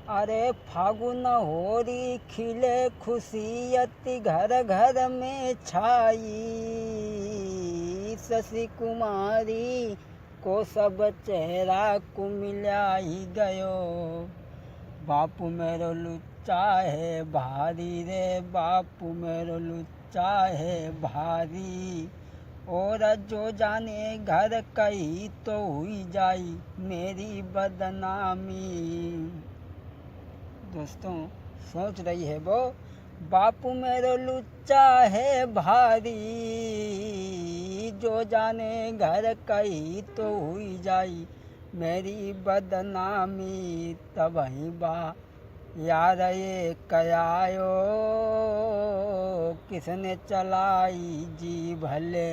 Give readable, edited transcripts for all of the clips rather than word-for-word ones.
अरे फागुन होरी खिले खुशियती घर घर में छाई। शशि कुमारी को सब चेहरा कुमिल्या ही गयो। बापू मेरो लुच्चा है भारी रे, बापू मेरो लुच्चा है भारी। और जो जाने घर कही तो हुई जाई मेरी बदनामी। दोस्तों सोच रही है वो, बापू मेरो लुच्चा है भारी। जो जाने घर कही तो हुई जाई मेरी बदनामी। तब ही बा यार ये कयायो, किसने चलाई जी भले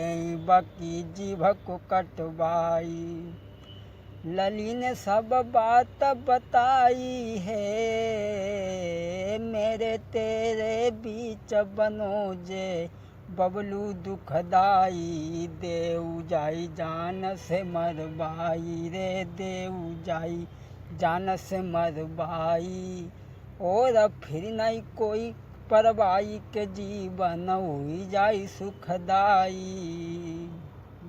बकी जीभ को कटवाई। लली ने सब बात बताई है, मेरे तेरे बीच बनोजे बबलू दुखदाई। देऊ जाई जान से मरबाई रे, देऊ जाई जान से मरबाई। और अब फिर नहीं कोई परवाई के जीवन हुई जाई सुखदाई।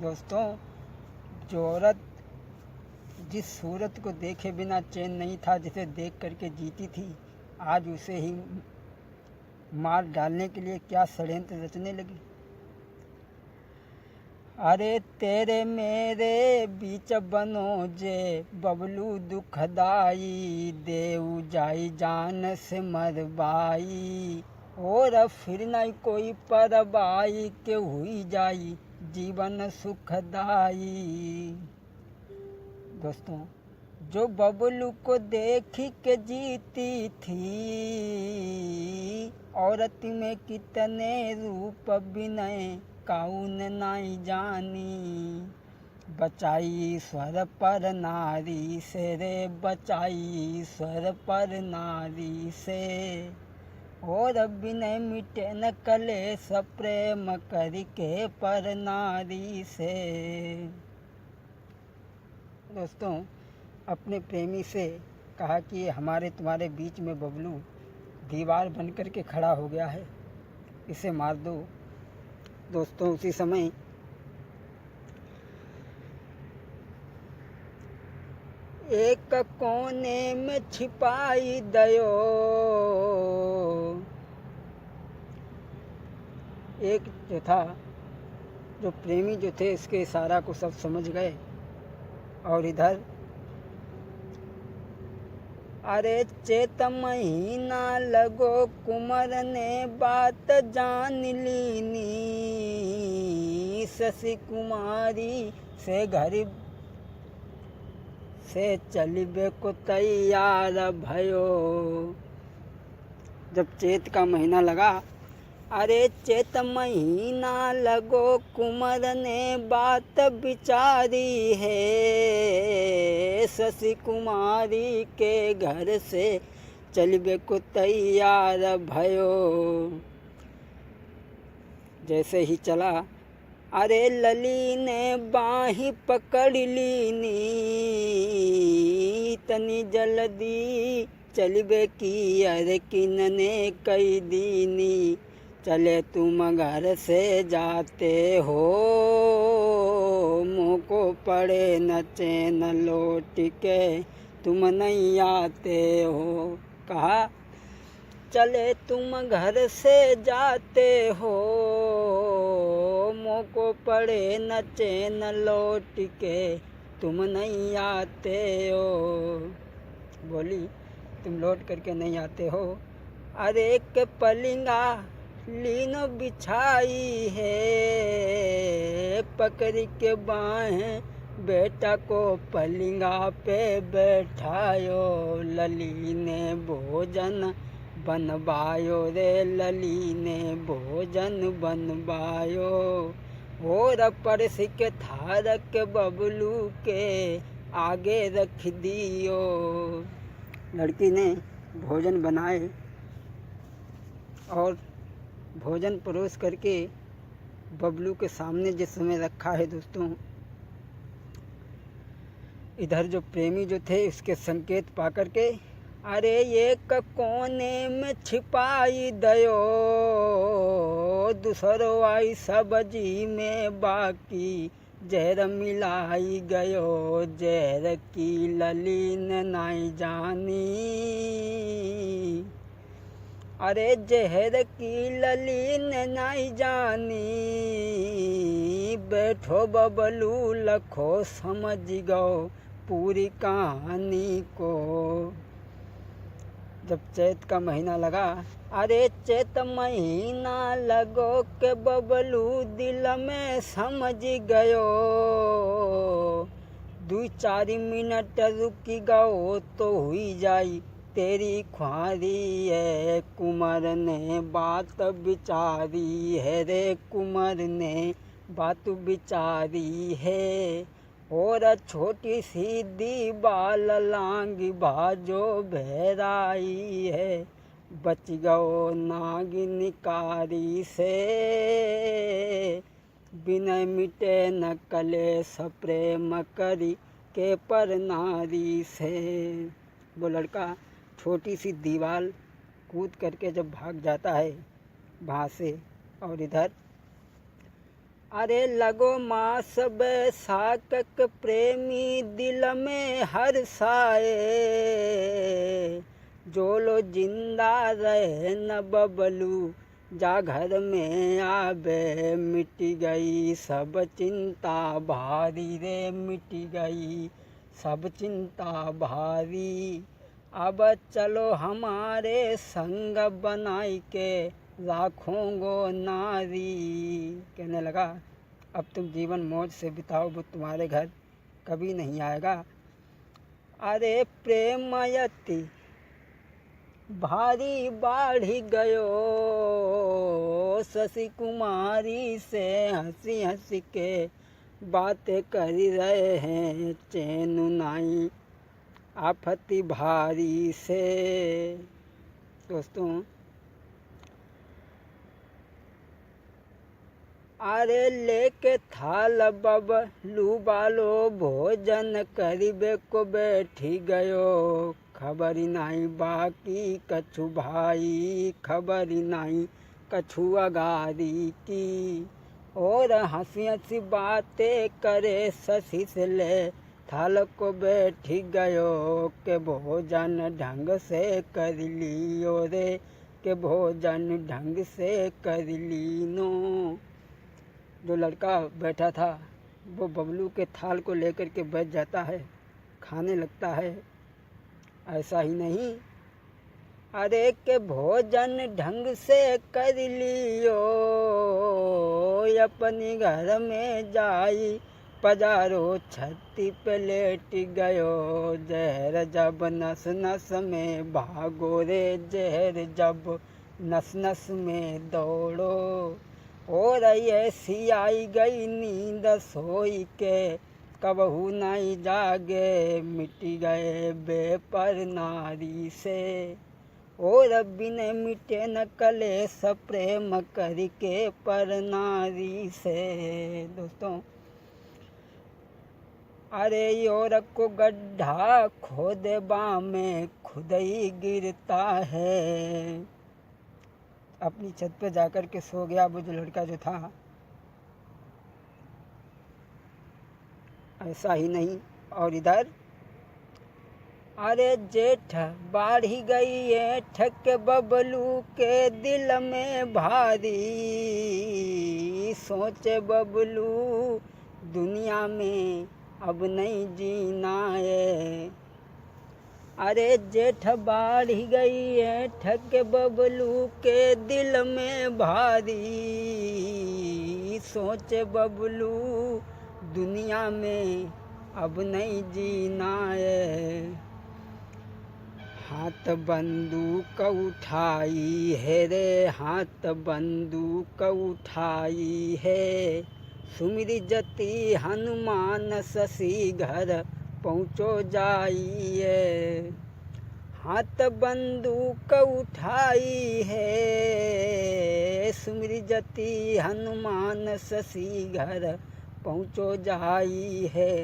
दोस्तों जो औरत जिस सूरत को देखे बिना चैन नहीं था, जिसे देख करके जीती थी, आज उसे ही मार डालने के लिए क्या षड्यंत्र रचने लगी। अरे तेरे मेरे बीच बनोजे बबलू दुखदाई। देऊ जाई जान से मरबाई। और अब फिर नहीं कोई परवाई के हुई जाई जीवन सुखदाई। दोस्तों जो बबलू को देखी के जीती थी, औरत में कितने रूप विनय काउन नहीं जानी। बचाई स्वर पर नारी से रे, बचाई स्वर पर नारी से। और विनय मिटे न कलेश प्रेम करके पर नारी से। दोस्तों अपने प्रेमी से कहा कि हमारे तुम्हारे बीच में बबलू दीवार बन कर के खड़ा हो गया है, इसे मार दो। दोस्तों उसी समय एक कोने में छिपाई दयो। एक जो था, जो प्रेमी जो थे, इसके इशारा को सब समझ गए। और इधर अरे चेत महीना लगो कुंवर ने बात जान लीनी। शशि कुमारी से घर से चलिबे को तैयार भयो। जब चेत का महीना लगा, अरे चेत महीना लगो कुंवर ने बात विचारी है। शशि कुमारी के घर से चलिबे को तैयार भयो। जैसे ही चला, अरे लली ने बाही पकड़ लीनी। तनी जल्दी चलिबे की अरे किनने कई दीनी। चले तुम घर से जाते हो, मुँह को पड़े न चैन लौट के तुम नहीं आते हो। कहा चले तुम घर से जाते हो, मुँह को पड़े न चैन लौट के तुम नहीं आते हो। बोली तुम लौट करके नहीं आते हो। अरे के पलिंगा लीनो बिछाई है, पकड़ के बाहें बेटा को पलिंगा पे बैठायो। लली ने भोजन बनवायो रे, लली ने भोजन बनवायो। और परस के थारक बबलू के आगे रख दियो। लड़की ने भोजन बनाए और भोजन परोस करके बबलू के सामने जिस समय रखा है दोस्तों, इधर जो प्रेमी जो थे उसके संकेत पा करके अरे एक कोने में छिपाई दयो, दूसरो आई सब्जी में बाकी जहर मिलाई गयो, जहर की ललीन नहीं जानी। अरे जहर की ललीन नहीं जानी, बैठो बबलू लखो समझ गो पूरी कहानी को। जब चैत का महीना लगा, अरे चैत महीना लगो के बबलू दिल में समझ गयो, 2-4 मिनट रुकी गो तो हुई जाई तेरी ख्वारी है। कुंवर ने बात बिचारी है रे, कुंवर ने बात बिचारी है। और छोटी सी दीवाल लांग बाजो बहराई है, बच गओ नागिन कारी से, बिना मिटे न कलेश प्रेम करी के पर नारी से। वो लड़का छोटी सी दीवार कूद करके जब भाग जाता है वहाँ से, और इधर अरे लगो मास बैसाख प्रेमी दिल में हर्षाए, जो लो जिंदा रहे न बबलू जा घर में आबे, मिट गई सब चिंता भारी रे, मिट गई सब चिंता भारी। अब चलो हमारे संग बनाई के लाखों गो नारी। कहने लगा अब तुम जीवन मौज से बिताओ, वो तुम्हारे घर कभी नहीं आएगा। अरे प्रेमयति भारी बाढ़ी गयो, शशि कुमारी से हंसी हंसी के बातें कर रहे हैं, चैन नाई आफती भारी से। दोस्तों अरे लेके थाल बबलू बालो भोजन करीबे को बैठी गयो, खबर नहीं बाकी कछु भाई, खबर नहीं कछु अगारी की। और हंसी हंसी बातें करे शशि से ले थाल को बैठी गयो, के भोजन ढंग से कर लियो रे, के भोजन ढंग से कर लीनो। जो लड़का बैठा था वो बबलू के थाल को लेकर के बैठ जाता है, खाने लगता है। ऐसा ही नहीं, अरे के भोजन ढंग से कर लियो, अपनी घर में जाई पजारो छत्ती पे लेट गयो, जहर जब नस नस में भागो रे, जहर जब नस नस में दौड़ो। और ऐसी आई गई नींद सोई के कबहू नहीं जागे, मिट गए बेपर नारी से। और बिन मिटे न कलेश प्रेम करके पर नारी से। दोस्तों अरे योर को गड्ढा खोदे में खुद ही गिरता है। अपनी छत पे जाकर के सो गया वो जो लड़का जो था। ऐसा ही नहीं, और इधर अरे जेठ बाढ़ी गई है ठक बबलू के दिल में भारी, सोचे बबलू दुनिया में अब नहीं जीना है। अरे जेठ बाढ़ी गई है ठक बबलू के दिल में भारी, सोचे बबलू दुनिया में अब नहीं जीना है। हाथ बंदूक उठाई है रे, हाथ बंदूक उठाई है, सुमिरी जति हनुमान शशि घर पहुँचो जाइए। हाथ बंदूक उठाई है, सुमिरी जति हनुमान शशि घर पहुँचो जाई है।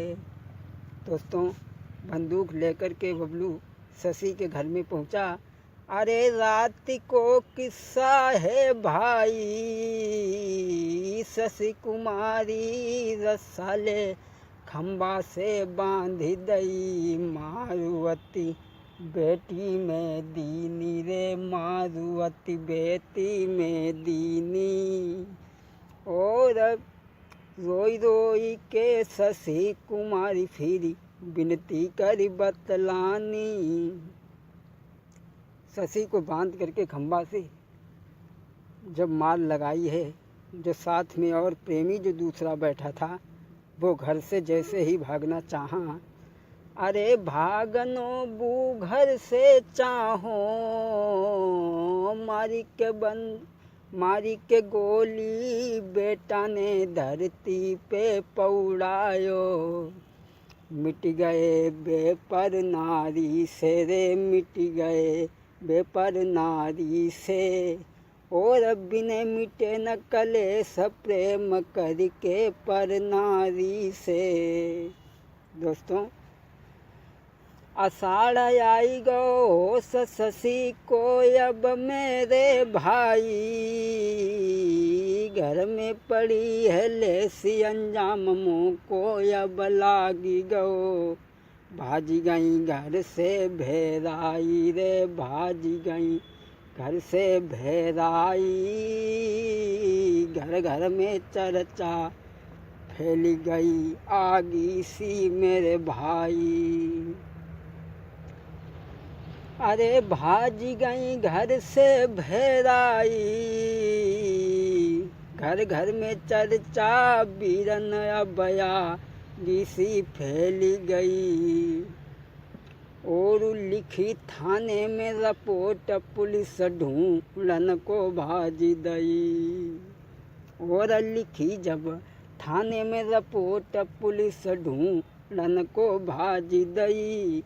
दोस्तों बंदूक लेकर के बबलू शशि के घर में पहुंचा। अरे रात को किस्सा है भाई, शशि कुमारी रसाले खम्बा से बांध दई, मारुवती बेटी में दीनी रे, मारुवती बेटी में दीनी। और रोई रोई के शशि कुमारी फिरी विनती करी बतलानी। शशि को बांध करके खंबा से जब मार लगाई है, जो साथ में और प्रेमी जो दूसरा बैठा था वो घर से जैसे ही भागना चाहा। अरे भागनो बू घर से चाहो, मारी के गोली बेटा ने धरती पे पौड़ायो, मिट गए बेपर नारी से रे, मिट गए बेपर नारी से। और बिने मिटे न कलेश प्रेम करके पर नारी से। दोस्तों, आषाढ़ आई गो शशि को अब मेरे भाई, घर में पड़ी है लेसी अंजाम मुँह को अब लागी गो, भाज गई घर से भेराई रे, भाज गई घर से भेराई। घर घर में चर्चा फैल गई आगी सी मेरे भाई। अरे भाज गई घर से भेराई, घर घर में चर्चा बीरन अबया सी फैल गई। और लिखी थाने में रिपोर्ट पुलिस ढूंढन को भाज दई। और लिखी जब थाने में रिपोर्ट पुलिस ढूंढन को भाज दई।